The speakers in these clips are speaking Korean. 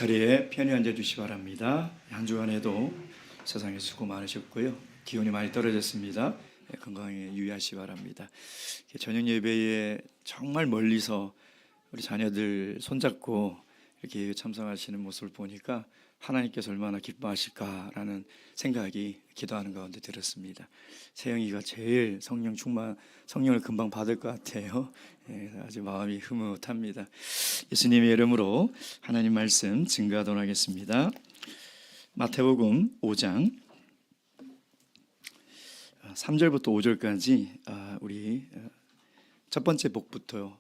자리에 편히 앉아주시기 바랍니다. 한 주간에도 세상에 수고 많으셨고요. 기온이 많이 떨어졌습니다. 건강에 유의하시기 바랍니다. 저녁 예배에 정말 멀리서 우리 자녀들 손잡고 이렇게 참석하시는 모습을 보니까 하나님께서 얼마나 기뻐하실까라는 생각이 기도하는 가운데 들었습니다. 세영이가 제일 성령을 금방 받을 것 같아요. 아주 마음이 흐뭇합니다. 예수님의 이름으로 하나님 말씀 증거하도록 하겠습니다. 마태복음 5장 3절부터 5절까지 우리 첫 번째 복부터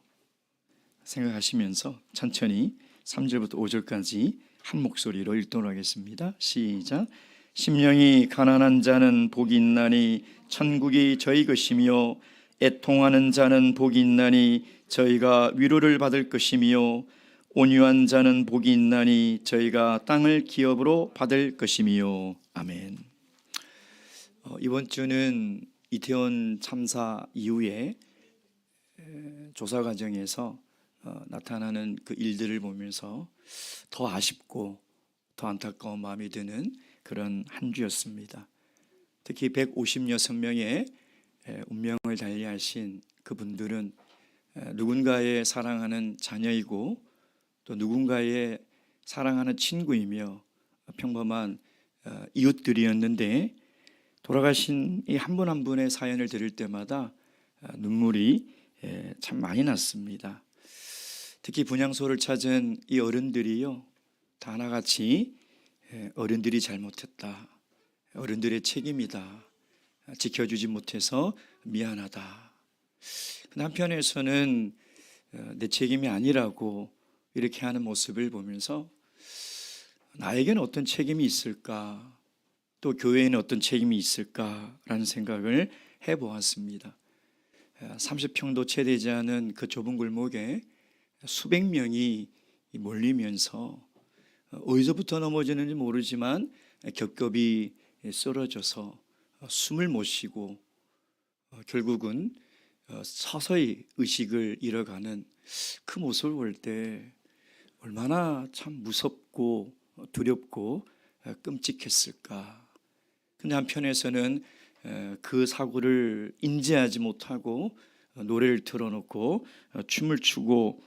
생각하시면서 천천히 3절부터 5절까지 한 목소리로 읽도록 하겠습니다. 시작. 심령이 가난한 자는 복이 있나니 천국이 저희 것이며 애통하는 자는 복이 있나니 저희가 위로를 받을 것이며 온유한 자는 복이 있나니 저희가 땅을 기업으로 받을 것이며 아멘. 이번 주는 이태원 참사 이후에 조사 과정에서 나타나는 그 일들을 보면서 더 아쉽고 더 안타까운 마음이 드는 그런 한 주였습니다. 특히 156명의 운명을 달리하신 그분들은 누군가의 사랑하는 자녀이고 또 누군가의 사랑하는 친구이며 평범한 이웃들이었는데 돌아가신 이 한 분 한 분의 사연을 들을 때마다 눈물이 참 많이 났습니다. 특히 분향소를 찾은 이 어른들이요, 다 하나같이 어른들이 잘못했다, 어른들의 책임이다, 지켜주지 못해서 미안하다. 한편에서는 내 책임이 아니라고 이렇게 하는 모습을 보면서 나에게는 어떤 책임이 있을까, 또 교회에는 어떤 책임이 있을까라는 생각을 해보았습니다. 30평도 채 되지 않은 그 좁은 골목에 수백 명이 몰리면서 어디서부터 넘어지는지 모르지만 겹겹이 쓰러져서 숨을 못 쉬고 결국은 서서히 의식을 잃어가는 그 모습을 볼 때 얼마나 참 무섭고 두렵고 끔찍했을까. 근데 한편에서는 그 사고를 인지하지 못하고 노래를 틀어놓고 춤을 추고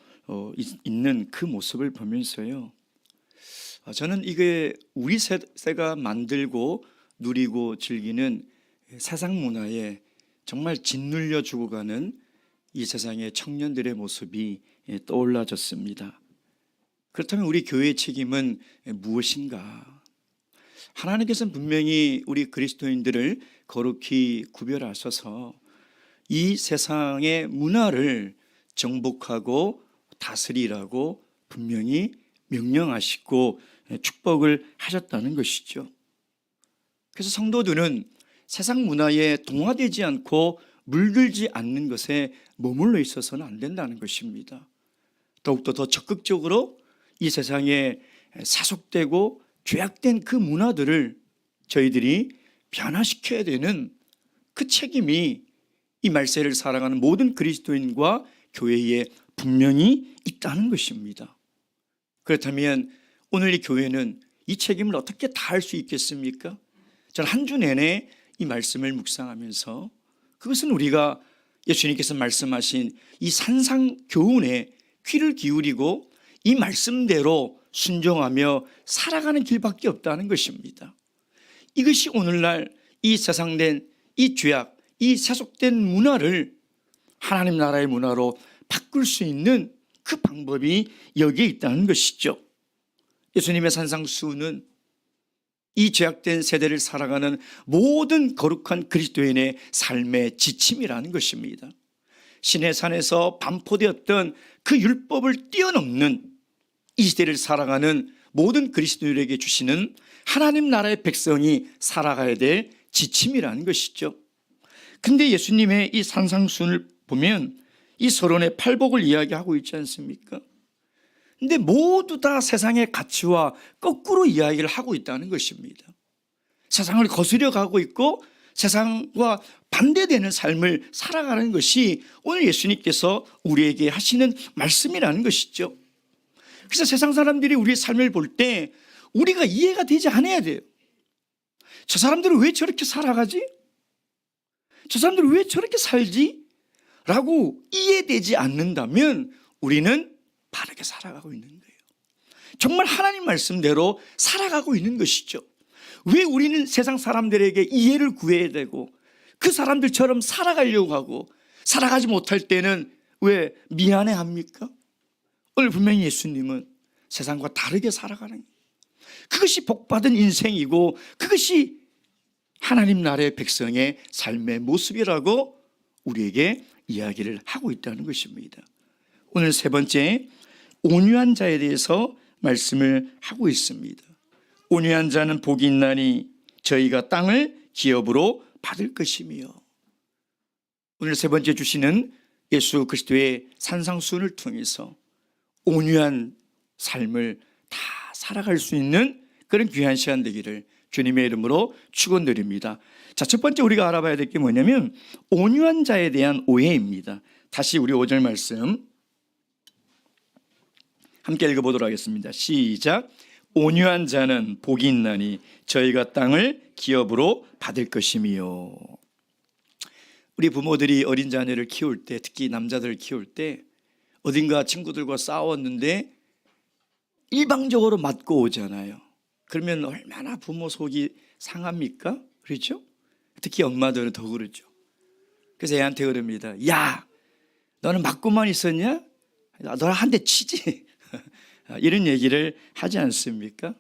있는 그 모습을 보면서요, 저는 이게 우리 세대가 만들고 누리고 즐기는 세상 문화에 정말 짓눌려 죽어가는 이 세상의 청년들의 모습이 떠올라졌습니다. 그렇다면 우리 교회의 책임은 무엇인가? 하나님께서는 분명히 우리 그리스도인들을 거룩히 구별하셔서 이 세상의 문화를 정복하고 다스리라고 분명히 명령하시고 축복을 하셨다는 것이죠. 그래서 성도들은 세상 문화에 동화되지 않고 물들지 않는 것에 머물러 있어서는 안 된다는 것입니다. 더욱더 더 적극적으로 이 세상에 사속되고 죄악된 그 문화들을 저희들이 변화시켜야 되는 그 책임이 이 말세를 살아가는 모든 그리스도인과 교회에 분명히 있다는 것입니다. 그렇다면 오늘 이 교회는 이 책임을 어떻게 다할 수 있겠습니까? 저는 한 주 내내 이 말씀을 묵상하면서 그것은 우리가 예수님께서 말씀하신 이 산상교훈에 귀를 기울이고 이 말씀대로 순종하며 살아가는 길밖에 없다는 것입니다. 이것이 오늘날 이 세상된 이 죄악, 이 세속된 문화를 하나님 나라의 문화로 바꿀 수 있는 그 방법이 여기에 있다는 것이죠. 예수님의 산상수훈은 이 죄악된 세대를 살아가는 모든 거룩한 그리스도인의 삶의 지침이라는 것입니다. 시내산에서 반포되었던 그 율법을 뛰어넘는 이 시대를 살아가는 모든 그리스도인에게 주시는 하나님 나라의 백성이 살아가야 될 지침이라는 것이죠. 근데 예수님의 이 산상수훈을 보면 이 서론의 팔복을 이야기하고 있지 않습니까? 근데 모두 다 세상의 가치와 거꾸로 이야기를 하고 있다는 것입니다. 세상을 거스려 가고 있고 세상과 반대되는 삶을 살아가는 것이 오늘 예수님께서 우리에게 하시는 말씀이라는 것이죠. 그래서 세상 사람들이 우리의 삶을 볼 때 우리가 이해가 되지 않아야 돼요. 저 사람들은 왜 저렇게 살아가지? 저 사람들은 왜 저렇게 살지? 라고 이해되지 않는다면 우리는 바르게 살아가고 있는 거예요. 정말 하나님 말씀대로 살아가고 있는 것이죠. 왜 우리는 세상 사람들에게 이해를 구해야 되고 그 사람들처럼 살아가려고 하고 살아가지 못할 때는 왜 미안해합니까? 오늘 분명히 예수님은 세상과 다르게 살아가는 거예요. 그것이 복받은 인생이고 그것이 하나님 나라의 백성의 삶의 모습이라고 우리에게 이야기를 하고 있다는 것입니다. 오늘 세 번째, 온유한 자에 대해서 말씀을 하고 있습니다. 온유한 자는 복이 있나니 저희가 땅을 기업으로 받을 것이며. 오늘 세 번째 주시는 예수 그리스도의 산상수훈을 통해서 온유한 삶을 다 살아갈 수 있는 그런 귀한 시간 되기를 주님의 이름으로 축원드립니다. 자, 첫 번째 우리가 알아봐야 될 게 뭐냐면 온유한 자에 대한 오해입니다. 다시 우리 5절 말씀 함께 읽어보도록 하겠습니다. 시작. 온유한 자는 복이 있나니 저희가 땅을 기업으로 받을 것이며. 우리 부모들이 어린 자녀를 키울 때, 특히 남자들을 키울 때 어딘가 친구들과 싸웠는데 일방적으로 맞고 오잖아요. 그러면 얼마나 부모 속이 상합니까? 그렇죠? 특히 엄마들은 더 그렇죠. 그래서 애한테 그럽니다. 야, 너는 맞고만 있었냐? 너랑 한 대 치지. 이런 얘기를 하지 않습니까?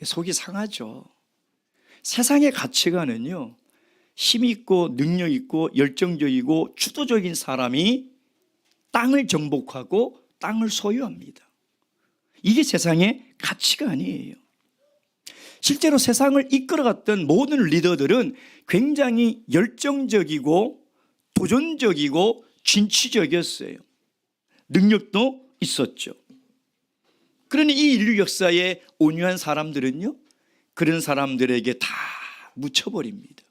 속이 상하죠. 세상의 가치관은요, 힘 있고 능력 있고 열정적이고 주도적인 사람이 땅을 정복하고 땅을 소유합니다. 이게 세상의 가치관이에요. 실제로 세상을 이끌어갔던 모든 리더들은 굉장히 열정적이고 도전적이고 진취적이었어요. 능력도 있었죠. 그러니 이 인류 역사의 온유한 사람들은요, 그런 사람들에게 다 묻혀버립니다.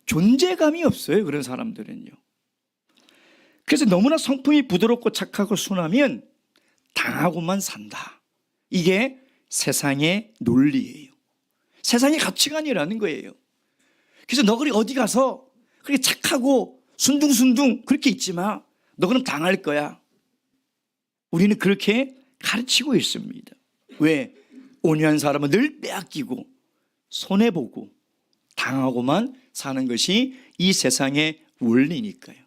존재감이 없어요, 그런 사람들은요. 그래서 너무나 성품이 부드럽고 착하고 순하면 당하고만 산다. 이게 세상의 논리예요. 세상의 가치관이라는 거예요. 그래서 너 그리 어디 가서 그렇게 착하고 순둥순둥 그렇게 있지 마. 너 그럼 당할 거야. 우리는 그렇게 가르치고 있습니다. 왜? 온유한 사람은 늘 빼앗기고 손해보고 당하고만 사는 것이 이 세상의 원리니까요.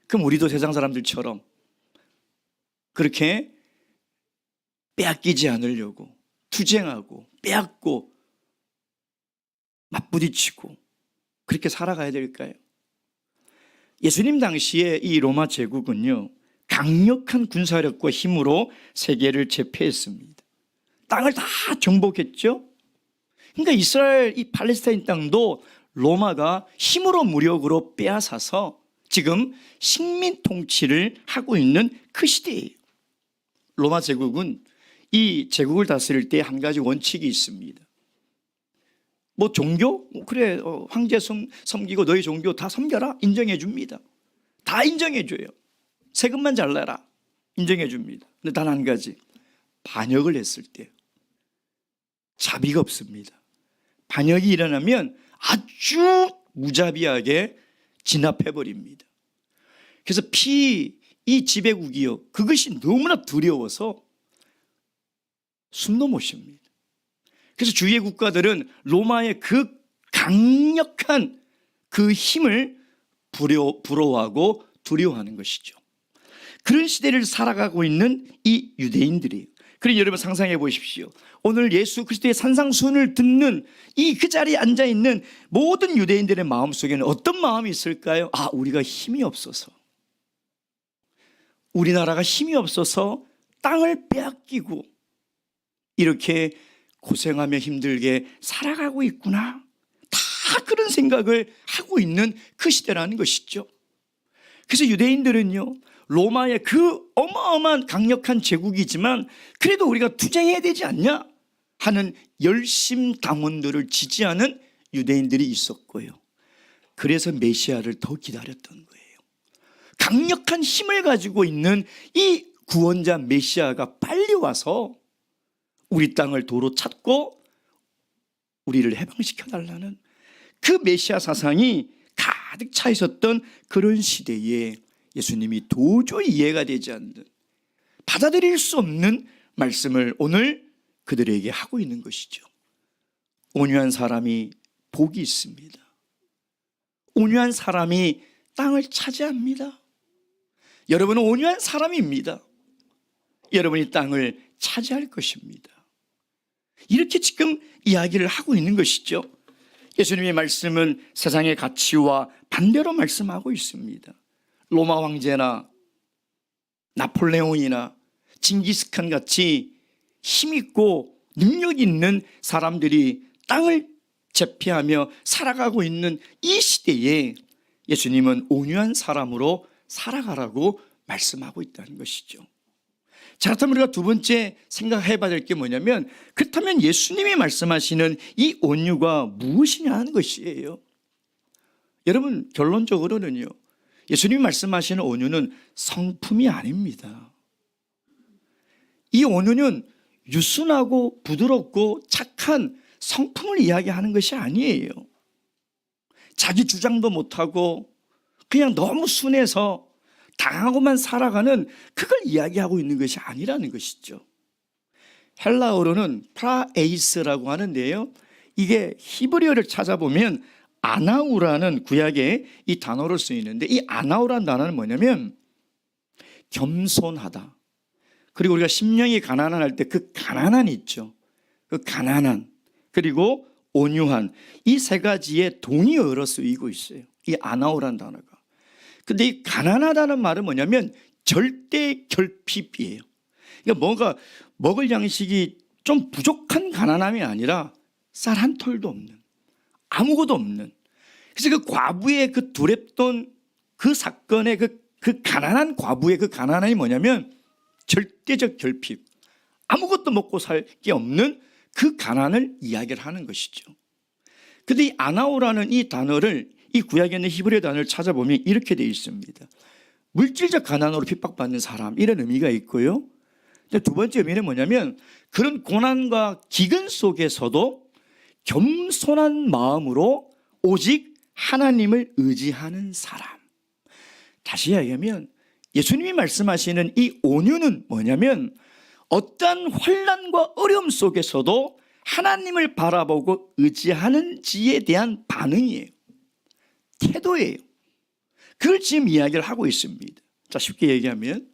그럼 우리도 세상 사람들처럼 그렇게 빼앗기지 않으려고 투쟁하고 빼앗고 맞부딪히고 그렇게 살아가야 될까요? 예수님 당시에 이 로마 제국은요, 강력한 군사력과 힘으로 세계를 제패했습니다. 땅을 다 정복했죠. 그러니까 이스라엘, 이 팔레스타인 땅도 로마가 힘으로 무력으로 빼앗아서 지금 식민 통치를 하고 있는 그 시대예요. 로마 제국은 이 제국을 다스릴 때 한 가지 원칙이 있습니다. 뭐 종교? 그래, 황제 섬기고 너희 종교 다 섬겨라. 인정해 줍니다. 다 인정해 줘요. 세금만 잘 내라. 인정해 줍니다. 근데 단 한 가지, 반역을 했을 때 자비가 없습니다. 반역이 일어나면 아주 무자비하게 진압해 버립니다. 그래서 이 지배국이요, 그것이 너무나 두려워서 숨도 못 쉽니다. 그래서 주위의 국가들은 로마의 그 강력한 그 힘을 부러워하고 두려워하는 것이죠. 그런 시대를 살아가고 있는 이 유대인들이에요. 그러니 여러분 상상해 보십시오. 오늘 예수 그리스도의 산상수훈을 듣는 이 그 자리에 앉아있는 모든 유대인들의 마음속에는 어떤 마음이 있을까요? 아, 우리가 힘이 없어서, 우리나라가 힘이 없어서 땅을 빼앗기고 이렇게 고생하며 힘들게 살아가고 있구나. 다 그런 생각을 하고 있는 그 시대라는 것이죠. 그래서 유대인들은요, 로마의 그 어마어마한 강력한 제국이지만 그래도 우리가 투쟁해야 되지 않냐 하는 열심당원들을 지지하는 유대인들이 있었고요. 그래서 메시아를 더 기다렸던 거예요. 강력한 힘을 가지고 있는 이 구원자 메시아가 빨리 와서 우리 땅을 도로 찾고 우리를 해방시켜 달라는 그 메시아 사상이 가득 차 있었던 그런 시대에 예수님이 도저히 이해가 되지 않는, 받아들일 수 없는 말씀을 오늘 그들에게 하고 있는 것이죠. 온유한 사람이 복이 있습니다. 온유한 사람이 땅을 차지합니다. 여러분은 온유한 사람입니다. 여러분이 땅을 차지할 것입니다. 이렇게 지금 이야기를 하고 있는 것이죠. 예수님의 말씀은 세상의 가치와 반대로 말씀하고 있습니다. 로마 황제나 나폴레옹이나 징기스칸 같이 힘있고 능력 있는 사람들이 땅을 제패하며 살아가고 있는 이 시대에 예수님은 온유한 사람으로 살아가라고 말씀하고 있다는 것이죠. 자, 그렇다면 우리가 두 번째 생각해 봐야 될 게 뭐냐면, 그렇다면 예수님이 말씀하시는 이 온유가 무엇이냐 하는 것이에요. 여러분, 결론적으로는요, 예수님이 말씀하시는 온유는 성품이 아닙니다. 이 온유는 유순하고 부드럽고 착한 성품을 이야기하는 것이 아니에요. 자기 주장도 못하고 그냥 너무 순해서 당하고만 살아가는 그걸 이야기하고 있는 것이 아니라는 것이죠. 헬라어로는 프라에이스라고 하는데요, 이게 히브리어를 찾아보면 아나우라는 구약에 이 단어를 쓰이는데, 이 아나우라는 단어는 뭐냐면 겸손하다, 그리고 우리가 심령이 가난한 할 때 그 가난한 있죠. 그 가난한, 그리고 온유한, 이 세 가지의 동의어로 쓰이고 있어요, 이 아나우라는 단어가. 근데 이 가난하다는 말은 뭐냐면 절대 결핍이에요. 그러니까 뭔가 먹을 양식이 좀 부족한 가난함이 아니라 쌀 한 톨도 없는, 아무것도 없는. 그래서 그 과부의 그 두렙돈 그 사건의 그 가난한 과부의 그 가난함이 뭐냐면 절대적 결핍, 아무것도 먹고 살 게 없는 그 가난을 이야기를 하는 것이죠. 근데 이 아나우라는 이 단어를, 이 구약에 있는 히브리어 단어를 찾아보면 이렇게 되어 있습니다. 물질적 가난으로 핍박받는 사람, 이런 의미가 있고요. 두 번째 의미는 뭐냐면 그런 고난과 기근 속에서도 겸손한 마음으로 오직 하나님을 의지하는 사람. 다시 이야기하면 예수님이 말씀하시는 이 온유는 뭐냐면 어떠한 환난과 어려움 속에서도 하나님을 바라보고 의지하는지에 대한 반응이에요. 태도예요. 그걸 지금 이야기를 하고 있습니다. 자, 쉽게 얘기하면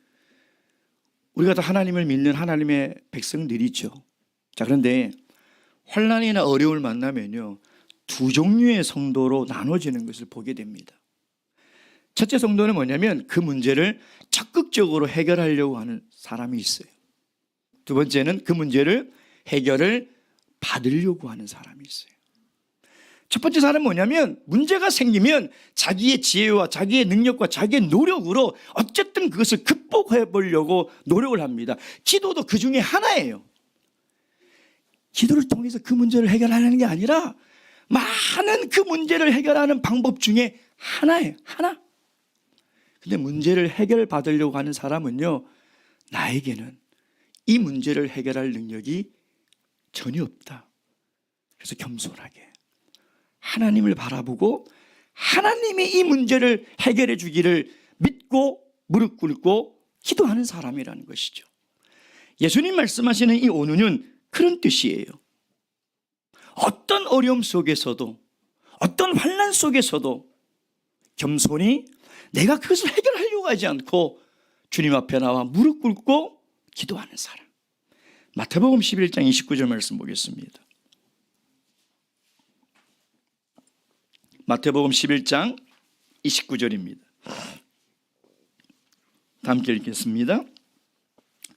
우리가 다 하나님을 믿는 하나님의 백성들이죠. 자, 그런데 환난이나 어려움을 만나면요, 두 종류의 성도로 나눠지는 것을 보게 됩니다. 첫째 성도는 뭐냐면 그 문제를 적극적으로 해결하려고 하는 사람이 있어요. 두 번째는 그 문제를 해결을 받으려고 하는 사람이 있어요. 첫 번째 사람은 뭐냐면 문제가 생기면 자기의 지혜와 자기의 능력과 자기의 노력으로 어쨌든 그것을 극복해 보려고 노력을 합니다. 기도도 그 중에 하나예요. 기도를 통해서 그 문제를 해결하려는 게 아니라 많은 그 문제를 해결하는 방법 중에 하나예요. 하나. 근데 문제를 해결받으려고 하는 사람은요, 나에게는 이 문제를 해결할 능력이 전혀 없다. 그래서 겸손하게 하나님을 바라보고 하나님이 이 문제를 해결해 주기를 믿고 무릎 꿇고 기도하는 사람이라는 것이죠. 예수님 말씀하시는 이 온유는 그런 뜻이에요. 어떤 어려움 속에서도, 어떤 환난 속에서도 겸손히 내가 그것을 해결하려고 하지 않고 주님 앞에 나와 무릎 꿇고 기도하는 사람. 마태복음 11장 29절 말씀 보겠습니다. 마태복음 11장 29절입니다. 다 함께 읽겠습니다.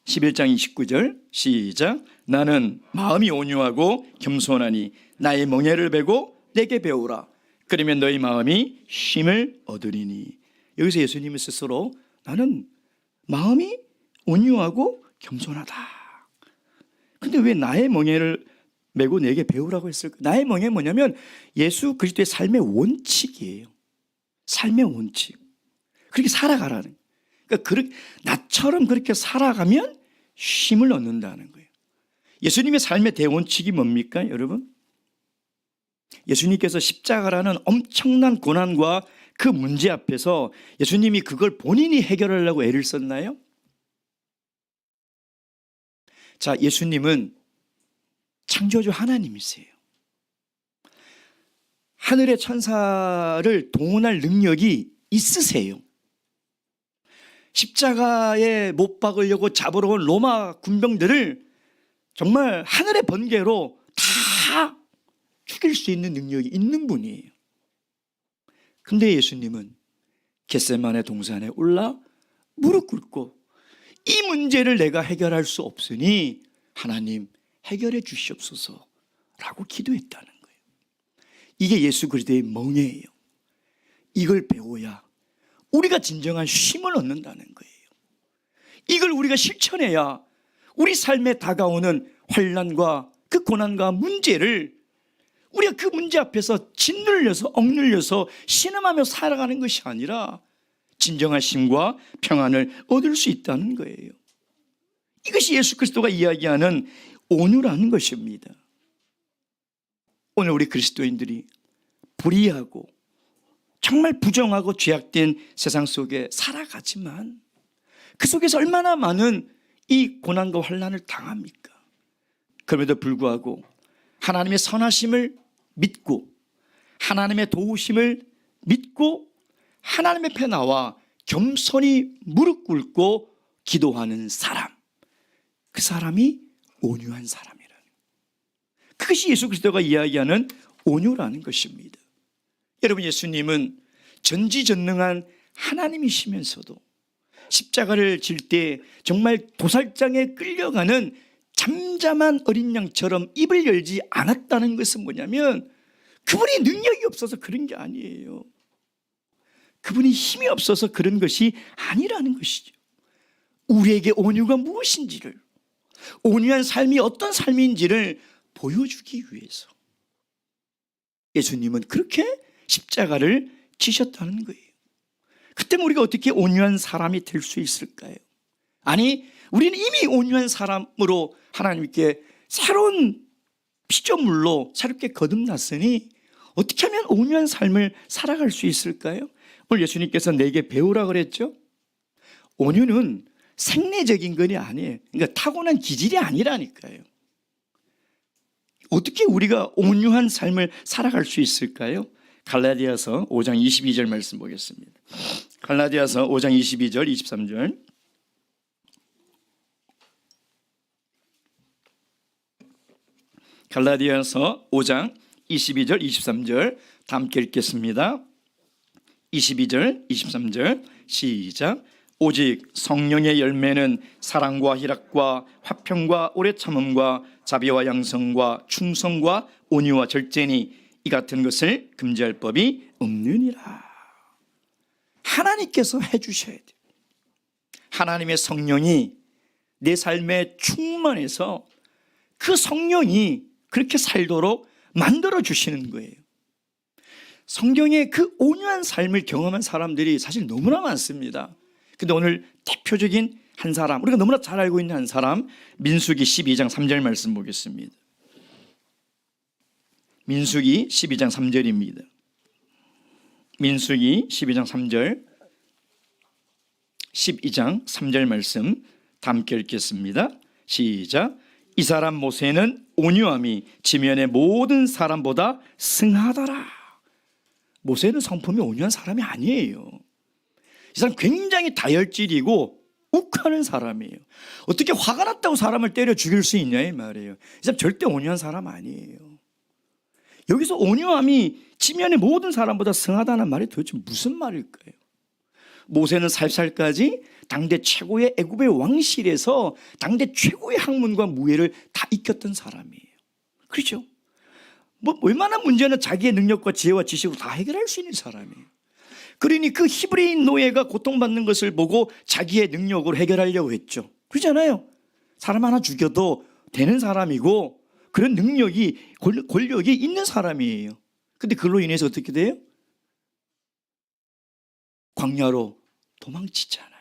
11장 29절 시작. 나는 마음이 온유하고 겸손하니 나의 멍에를 베고 내게 배우라. 그러면 너희 마음이 쉼을 얻으리니. 여기서 예수님은 스스로 나는 마음이 온유하고 겸손하다. 근데 왜 나의 멍에를 메고 내게 배우라고 했을까? 나의 멍에 뭐냐면 예수 그리스도의 삶의 원칙이에요. 삶의 원칙. 그렇게 살아가라는. 그러니까 나처럼 그렇게 살아가면 쉼을 얻는다는 거예요. 예수님의 삶의 대원칙이 뭡니까, 여러분? 예수님께서 십자가라는 엄청난 고난과 그 문제 앞에서 예수님이 그걸 본인이 해결하려고 애를 썼나요? 자, 예수님은 창조주 하나님이세요. 하늘의 천사를 동원할 능력이 있으세요. 십자가에 못 박으려고 잡으러 온 로마 군병들을 정말 하늘의 번개로 다 죽일 수 있는 능력이 있는 분이에요. 근데 예수님은 겟세마네 동산에 올라 무릎 꿇고 이 문제를 내가 해결할 수 없으니 하나님 해결해 주시옵소서라고 기도했다는 거예요. 이게 예수 그리스도의 멍에예요. 이걸 배워야 우리가 진정한 쉼을 얻는다는 거예요. 이걸 우리가 실천해야 우리 삶에 다가오는 환난과 그 고난과 문제를 우리가 그 문제 앞에서 짓눌려서 억눌려서 신음하며 살아가는 것이 아니라 진정한 쉼과 평안을 얻을 수 있다는 거예요. 이것이 예수 그리스도가 이야기하는 온유라는 것입니다. 오늘 우리 그리스도인들이 불의하고 정말 부정하고 죄악된 세상 속에 살아가지만 그 속에서 얼마나 많은 이 고난과 환난을 당합니까? 그럼에도 불구하고 하나님의 선하심을 믿고 하나님의 도우심을 믿고 하나님 앞에 나와 겸손히 무릎 꿇고 기도하는 사람, 그 사람이 온유한 사람이라는, 그것이 예수 그리스도가 이야기하는 온유라는 것입니다. 여러분, 예수님은 전지전능한 하나님이시면서도 십자가를 질 때 정말 도살장에 끌려가는 잠잠한 어린 양처럼 입을 열지 않았다는 것은 뭐냐면 그분이 능력이 없어서 그런 게 아니에요. 그분이 힘이 없어서 그런 것이 아니라는 것이죠. 우리에게 온유가 무엇인지를, 온유한 삶이 어떤 삶인지를 보여주기 위해서 예수님은 그렇게 십자가를 지셨다는 거예요. 그때면 우리가 어떻게 온유한 사람이 될 수 있을까요? 아니, 우리는 이미 온유한 사람으로 하나님께 새로운 피조물로 새롭게 거듭났으니 어떻게 하면 온유한 삶을 살아갈 수 있을까요? 오늘 예수님께서 내게 배우라 그랬죠? 온유는 생리적인 것이 아니에요. 그러니까 타고난 기질이 아니라니까요. 어떻게 우리가 온유한 삶을 살아갈 수 있을까요? 갈라디아서 5장 22절 말씀 보겠습니다. 갈라디아서 5장 22절 23절. 갈라디아서 5장 22절 23절 다 함께 읽겠습니다. 22절 23절 시작. 오직 성령의 열매는 사랑과 희락과 화평과 오래 참음과 자비와 양성과 충성과 온유와 절제니 이 같은 것을 금지할 법이 없느니라. 하나님께서 해주셔야 돼요. 하나님의 성령이 내 삶에 충만해서 그 성령이 그렇게 살도록 만들어 주시는 거예요. 성경의 그 온유한 삶을 경험한 사람들이 사실 너무나 많습니다. 근데 오늘 대표적인 한 사람, 우리가 너무나 잘 알고 있는 한 사람, 민수기 12장 3절 말씀 보겠습니다. 민수기 12장 3절입니다. 민수기 12장 3절, 12장 3절 말씀 다 함께 읽겠습니다. 시작. 이 사람 모세는 온유함이 지면의 모든 사람보다 승하더라. 모세는 성품이 온유한 사람이 아니에요. 이 사람 굉장히 다혈질이고 욱하는 사람이에요. 어떻게 화가 났다고 사람을 때려 죽일 수 있냐 이 말이에요. 이 사람 절대 온유한 사람 아니에요. 여기서 온유함이 지면의 모든 사람보다 승하다는 말이 도대체 무슨 말일까요? 모세는 살살까지 당대 최고의 애굽의 왕실에서 당대 최고의 학문과 무예를 다 익혔던 사람이에요. 그렇죠? 뭐 웬만한 문제는 자기의 능력과 지혜와 지식으로 다 해결할 수 있는 사람이에요. 그러니 그 히브리인 노예가 고통받는 것을 보고 자기의 능력으로 해결하려고 했죠. 그렇잖아요. 사람 하나 죽여도 되는 사람이고 그런 능력이, 권력이 있는 사람이에요. 근데 그걸로 인해서 어떻게 돼요? 광야로 도망치잖아요.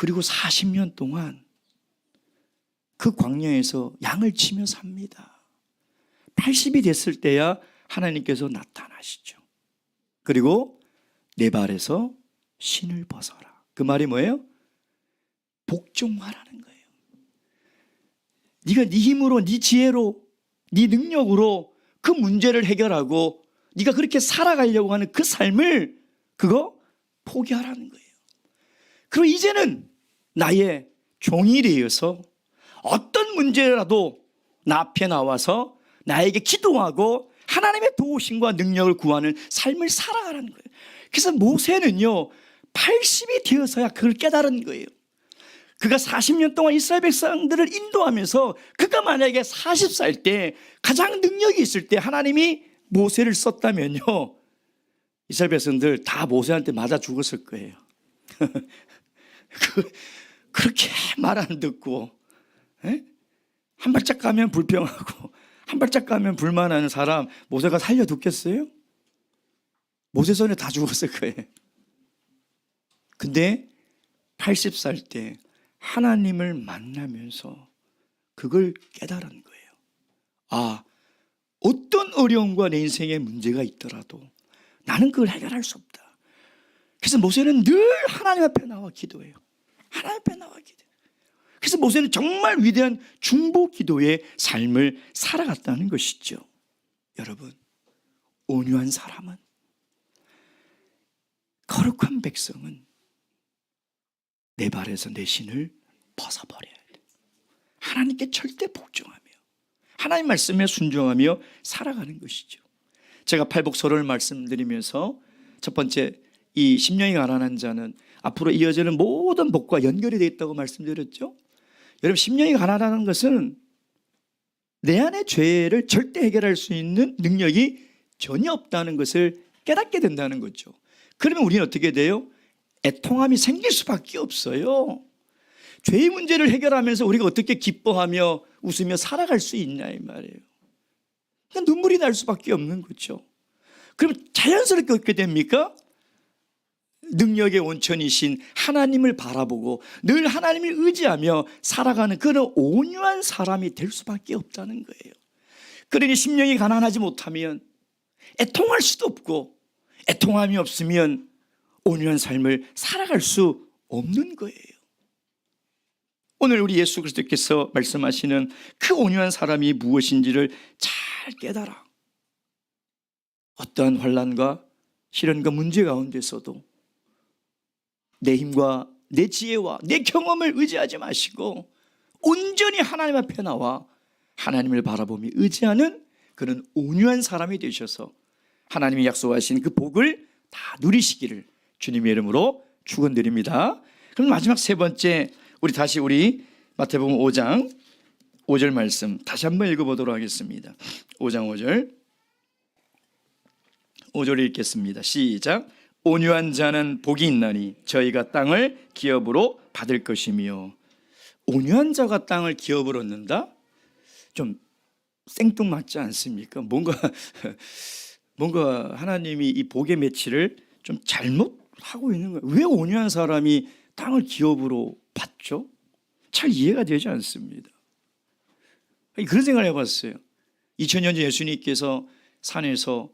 그리고 40년 동안 그 광야에서 양을 치며 삽니다. 80이 됐을 때야 하나님께서 나타나시죠. 그리고 내 발에서 신을 벗어라. 그 말이 뭐예요? 복종하라는 거예요. 네가 네 힘으로, 네 지혜로, 네 능력으로 그 문제를 해결하고 네가 그렇게 살아가려고 하는 그 삶을 그거 포기하라는 거예요. 그리고 이제는 나의 종이 되어서 어떤 문제라도 나 앞에 나와서 나에게 기도하고 하나님의 도우심과 능력을 구하는 삶을 살아가라는 거예요. 그래서 모세는요 80이 되어서야 그걸 깨달은 거예요. 그가 40년 동안 이스라엘 백성들을 인도하면서 그가 만약에 40살 때 가장 능력이 있을 때 하나님이 모세를 썼다면요 이스라엘 백성들 다 모세한테 맞아 죽었을 거예요. 그렇게 말 안 듣고 한 발짝 가면 불평하고 한 발짝 가면 불만하는 사람 모세가 살려뒀겠어요? 모세 손에 다 죽었을 거예요. 근데 80살 때 하나님을 만나면서 그걸 깨달은 거예요. 아, 어떤 어려움과 내 인생에 문제가 있더라도 나는 그걸 해결할 수 없다. 그래서 모세는 늘 하나님 앞에 나와 기도해요. 하나님 앞에 나와 기도해요. 그래서 모세는 정말 위대한 중보 기도의 삶을 살아갔다는 것이죠. 여러분, 온유한 사람은, 거룩한 백성은 내 발에서 내 신을 벗어버려야 돼. 하나님께 절대 복종하며 하나님 말씀에 순종하며 살아가는 것이죠. 제가 팔복서를 말씀드리면서 첫 번째 이 심령이 가난한 자는 앞으로 이어지는 모든 복과 연결이 되어 있다고 말씀드렸죠. 여러분, 심령이 가난하다는 것은 내 안의 죄를 절대 해결할 수 있는 능력이 전혀 없다는 것을 깨닫게 된다는 거죠. 그러면 우리는 어떻게 돼요? 애통함이 생길 수밖에 없어요. 죄의 문제를 해결하면서 우리가 어떻게 기뻐하며 웃으며 살아갈 수 있냐 이 말이에요. 그러니까 눈물이 날 수밖에 없는 거죠. 그럼 자연스럽게 어떻게 됩니까? 능력의 온천이신 하나님을 바라보고 늘 하나님을 의지하며 살아가는 그런 온유한 사람이 될 수밖에 없다는 거예요. 그러니 심령이 가난하지 못하면 애통할 수도 없고 애통함이 없으면 온유한 삶을 살아갈 수 없는 거예요. 오늘 우리 예수 그리스도께서 말씀하시는 그 온유한 사람이 무엇인지를 잘 깨달아 어떠한 환난과 시련과 문제 가운데서도 내 힘과 내 지혜와 내 경험을 의지하지 마시고 온전히 하나님 앞에 나와 하나님을 바라보며 의지하는 그런 온유한 사람이 되셔서 하나님이 약속하신 그 복을 다 누리시기를 주님의 이름으로 축원드립니다. 그럼 마지막 세 번째 우리 마태복음 5장 5절 말씀 다시 한번 읽어보도록 하겠습니다. 5장 5절 읽겠습니다. 시작. 온유한 자는 복이 있나니 저희가 땅을 기업으로 받을 것이며. 온유한 자가 땅을 기업으로 얻는다? 좀 생뚱맞지 않습니까? 뭔가 하나님이 이 복의 매치를 좀 잘못하고 있는 거예요. 왜 온유한 사람이 땅을 기업으로 받죠? 잘 이해가 되지 않습니다. 그런 생각을 해봤어요. 2000년 전 예수님께서 산에서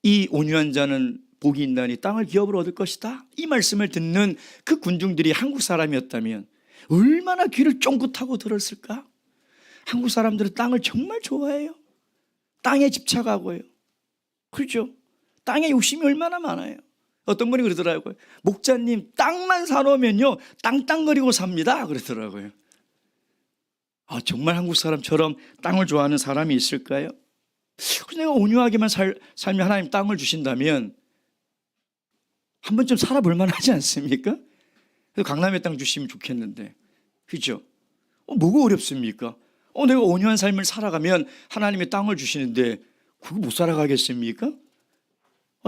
이 온유한 자는 복이 있나니 땅을 기업으로 얻을 것이다 이 말씀을 듣는 그 군중들이 한국 사람이었다면 얼마나 귀를 쫑긋하고 들었을까? 한국 사람들은 땅을 정말 좋아해요. 땅에 집착하고요. 그렇죠? 땅에 욕심이 얼마나 많아요. 어떤 분이 그러더라고요. 목자님 땅만 사놓으면요 땅땅거리고 삽니다 그러더라고요. 정말 한국 사람처럼 땅을 좋아하는 사람이 있을까요? 내가 온유하게만 살면 하나님 땅을 주신다면 한 번쯤 살아볼 만하지 않습니까? 그래서 강남에 땅 주시면 좋겠는데, 그죠? 뭐가 어렵습니까? 내가 온유한 삶을 살아가면 하나님의 땅을 주시는데 그거 못 살아가겠습니까?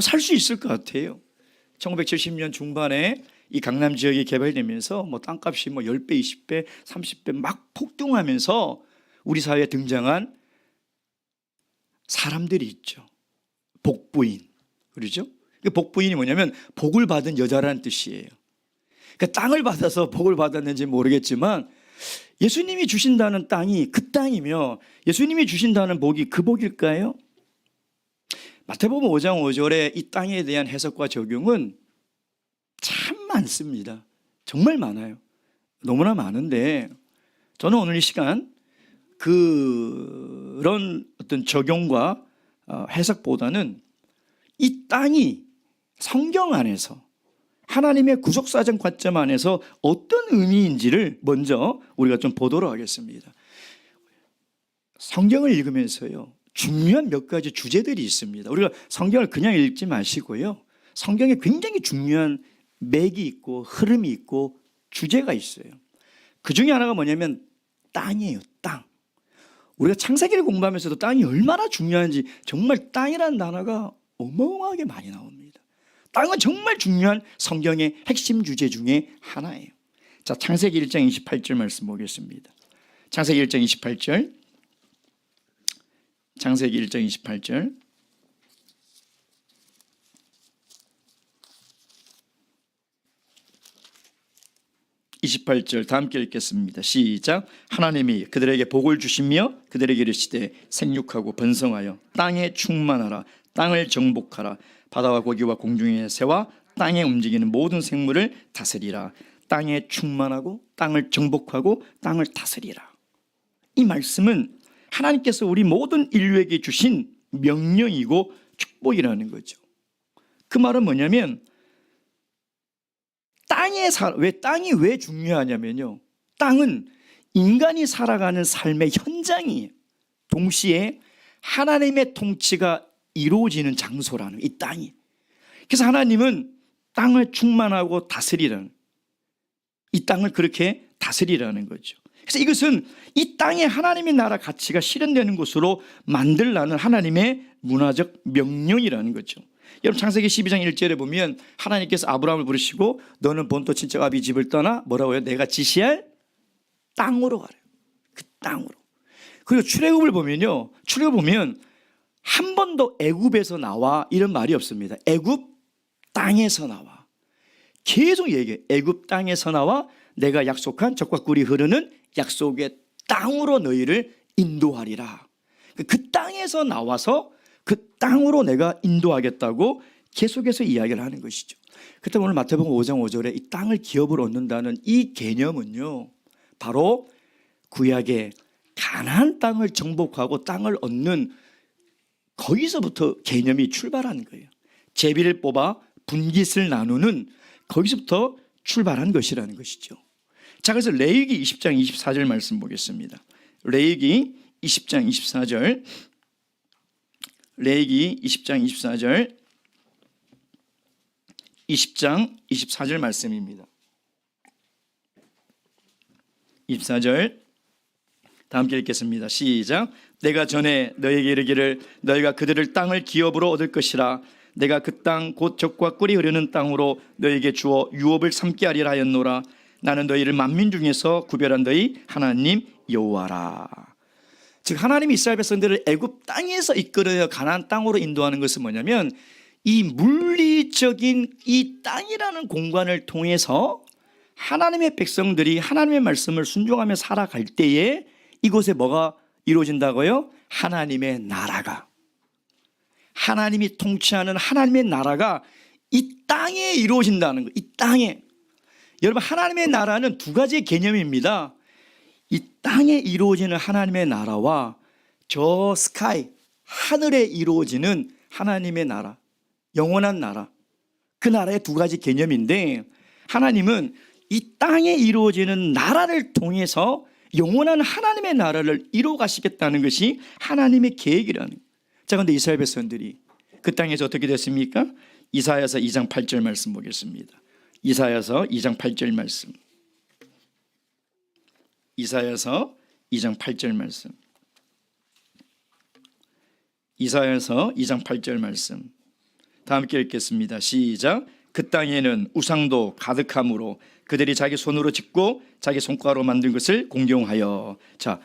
살 수 있을 것 같아요. 1970년 중반에 이 강남 지역이 개발되면서 땅값이 10배, 20배, 30배 막 폭등하면서 우리 사회에 등장한 사람들이 있죠. 복부인, 그렇죠? 복부인이 뭐냐면 복을 받은 여자라는 뜻이에요. 그 땅을 받아서 복을 받았는지 모르겠지만 예수님이 주신다는 땅이 그 땅이며 예수님이 주신다는 복이 그 복일까요? 마태복음 5장 5절에 이 땅에 대한 해석과 적용은 참 많습니다. 정말 많아요. 너무나 많은데 저는 오늘 이 시간 그런 어떤 적용과 해석보다는 이 땅이 성경 안에서 하나님의 구속사정 관점 안에서 어떤 의미인지를 먼저 우리가 좀 보도록 하겠습니다. 성경을 읽으면서요, 중요한 몇 가지 주제들이 있습니다. 우리가 성경을 그냥 읽지 마시고요, 성경에 굉장히 중요한 맥이 있고 흐름이 있고 주제가 있어요. 그 중에 하나가 뭐냐면 땅이에요. 땅. 우리가 창세기를 공부하면서도 땅이 얼마나 중요한지 정말 땅이라는 단어가 어마어마하게 많이 나옵니다. 땅은 정말 중요한 성경의 핵심 주제 중에 하나예요. 자, 창세기 1장 28절 말씀 보겠습니다. 창세기 1장 28절. 창세기 1장 28절. 28절 다 함께 읽겠습니다. 시작. 하나님이 그들에게 복을 주시며 그들에게 이르시되 생육하고 번성하여 땅에 충만하라. 땅을 정복하라. 바다와 고기와 공중의 새와 땅에 움직이는 모든 생물을 다스리라. 땅에 충만하고 땅을 정복하고 땅을 다스리라. 이 말씀은 하나님께서 우리 모든 인류에게 주신 명령이고 축복이라는 거죠. 그 말은 뭐냐면 땅이 왜 중요하냐면요, 땅은 인간이 살아가는 삶의 현장이에요. 동시에 하나님의 통치가 이루어지는 장소라는 이 땅이. 그래서 하나님은 땅을 충만하고 다스리라는, 이 땅을 그렇게 다스리라는 거죠. 그래서 이것은 이 땅에 하나님의 나라 가치가 실현되는 곳으로 만들라는 하나님의 문화적 명령이라는 거죠. 여러분 창세기 12장 1절에 보면 하나님께서 아브라함을 부르시고 너는 본토 친척 아비 집을 떠나 뭐라고요? 내가 지시할 땅으로 가래요. 그 땅으로. 그리고 출애굽을 보면요, 출애굽 보면 한 번도 애굽에서 나와 이런 말이 없습니다. 애굽 땅에서 나와. 계속 얘기해. 애굽 땅에서 나와 내가 약속한 젖과 꿀이 흐르는 약속의 땅으로 너희를 인도하리라. 그 땅에서 나와서 그 땅으로 내가 인도하겠다고 계속해서 이야기를 하는 것이죠. 그때 오늘 마태복음 5장 5절에 이 땅을 기업으로 얻는다는 이 개념은요, 바로 구약의 가나안 땅을 정복하고 땅을 얻는 거기서부터 개념이 출발한 거예요. 제비를 뽑아 분깃을 나누는 거기서부터 출발한 것이라는 것이죠. 자, 그래서 레위기 20장 24절 말씀 보겠습니다. 레위기 20장 24절. 레위기 20장 24절, 20장 24절 말씀입니다. 24절 다 함께 읽겠습니다. 시작. 내가 전에 너에게 이르기를 너희가 그들을 땅을 기업으로 얻을 것이라. 내가 그 땅 곧 젖과 꿀이 흐르는 땅으로 너희에게 주어 유업을 삼게 하리라 하였노라. 나는 너희를 만민 중에서 구별한 너희 하나님 여호와라. 즉 하나님이 이스라엘 백성들을 애굽 땅에서 이끌어 가나안 땅으로 인도하는 것은 뭐냐면 이 물리적인 이 땅이라는 공간을 통해서 하나님의 백성들이 하나님의 말씀을 순종하며 살아갈 때에 이곳에 뭐가 이루어진다고요? 하나님의 나라가, 하나님이 통치하는 하나님의 나라가 이 땅에 이루어진다는 거예요. 이 땅에. 여러분 하나님의 나라는 두 가지의 개념입니다. 이 땅에 이루어지는 하나님의 나라와 저 스카이, 하늘에 이루어지는 하나님의 나라, 영원한 나라, 그 나라의 두 가지 개념인데 하나님은 이 땅에 이루어지는 나라를 통해서 영원한 하나님의 나라를 이루어 가시겠다는 것이 하나님의 계획이라는 거예요. 자, 그런데 이스라엘 백성들이 그 땅에서 어떻게 됐습니까? 이사야서 2장 8절 말씀 보겠습니다. 이사야서 2장 8절 말씀. 이사야서 2장 8절 말씀. 이사야서 2장 8절 말씀. 다 함께 읽겠습니다. 시작. 그 땅에는 우상도 가득함으로 그들이 자기 손으로 짓고 자기 손가락으로 만든 것을 공경하여. 자,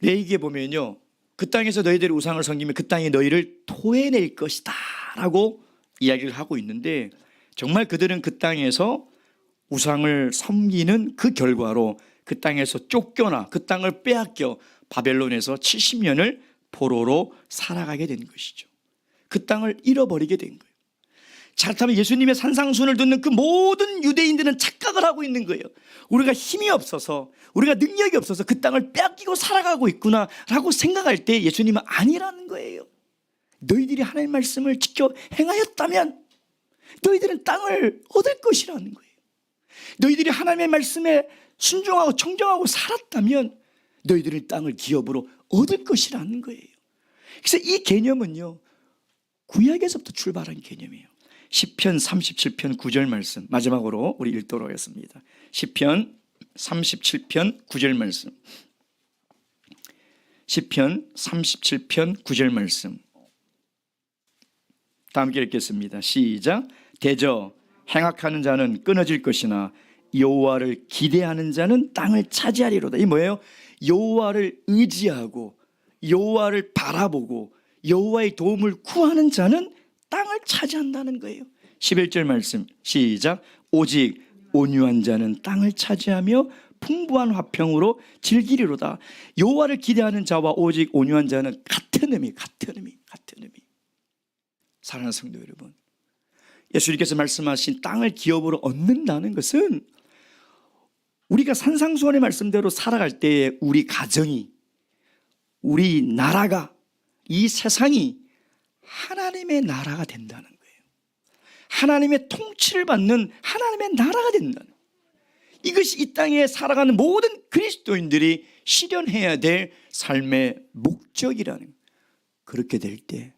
레위기에 보면요, 그 땅에서 너희들이 우상을 섬기면 그 땅이 너희를 토해낼 것이다 라고 이야기를 하고 있는데 정말 그들은 그 땅에서 우상을 섬기는 그 결과로 그 땅에서 쫓겨나 그 땅을 빼앗겨 바벨론에서 70년을 포로로 살아가게 된 것이죠. 그 땅을 잃어버리게 된 거예요. 잘못하면 예수님의 산상순을 듣는 그 모든 유대인들은 착각을 하고 있는 거예요. 우리가 힘이 없어서, 우리가 능력이 없어서 그 땅을 빼앗기고 살아가고 있구나라고 생각할 때 예수님은 아니라는 거예요. 너희들이 하나님의 말씀을 지켜 행하였다면 너희들은 땅을 얻을 것이라는 거예요. 너희들이 하나님의 말씀에 순종하고 청정하고 살았다면 너희들은 땅을 기업으로 얻을 것이라는 거예요. 그래서 이 개념은요, 구약에서부터 출발한 개념이에요. 시편 37편 9절 말씀 마지막으로 우리 읽도록 하겠습니다. 시편 37편 9절 말씀. 시편 37편 9절 말씀. 다 함께 읽겠습니다. 시작. 대저 행악하는 자는 끊어질 것이나 여호와를 기대하는 자는 땅을 차지하리로다. 이 뭐예요? 여호와를 의지하고 여호와를 바라보고 여호와의 도움을 구하는 자는 땅을 차지한다는 거예요. 11절 말씀 시작. 오직 온유한 자는 땅을 차지하며 풍부한 화평으로 즐기리로다. 여호와를 기대하는 자와 오직 온유한 자는 같은 의미. 사랑하는 성도 여러분, 예수님께서 말씀하신 땅을 기업으로 얻는다는 것은 우리가 산상수훈의 말씀대로 살아갈 때에 우리 가정이, 우리 나라가, 이 세상이 하나님의 나라가 된다는 거예요. 하나님의 통치를 받는 하나님의 나라가 된다는 거예요. 이것이 이 땅에 살아가는 모든 그리스도인들이 실현해야 될 삶의 목적이라는 거예요. 그렇게 될 때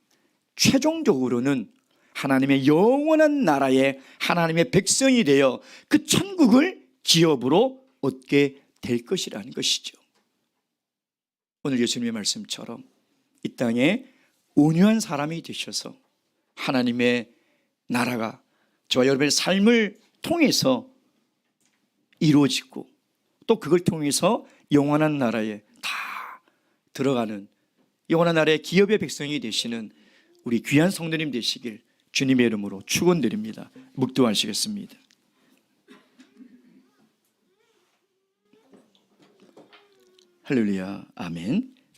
최종적으로는 하나님의 영원한 나라에 하나님의 백성이 되어 그 천국을 기업으로 얻게 될 것이라는 것이죠. 오늘 예수님의 말씀처럼 이 땅에 온유한 사람이 되셔서 하나님의 나라가 저와 여러분의 삶을 통해서 이루어지고 또 그걸 통해서 영원한 나라에 다 들어가는 영원한 나라의 기업의 백성이 되시는 우리 귀한 성도님 되시길 주님의 이름으로 축원드립니다. 묵도하시겠습니다. 할렐루야. 아멘.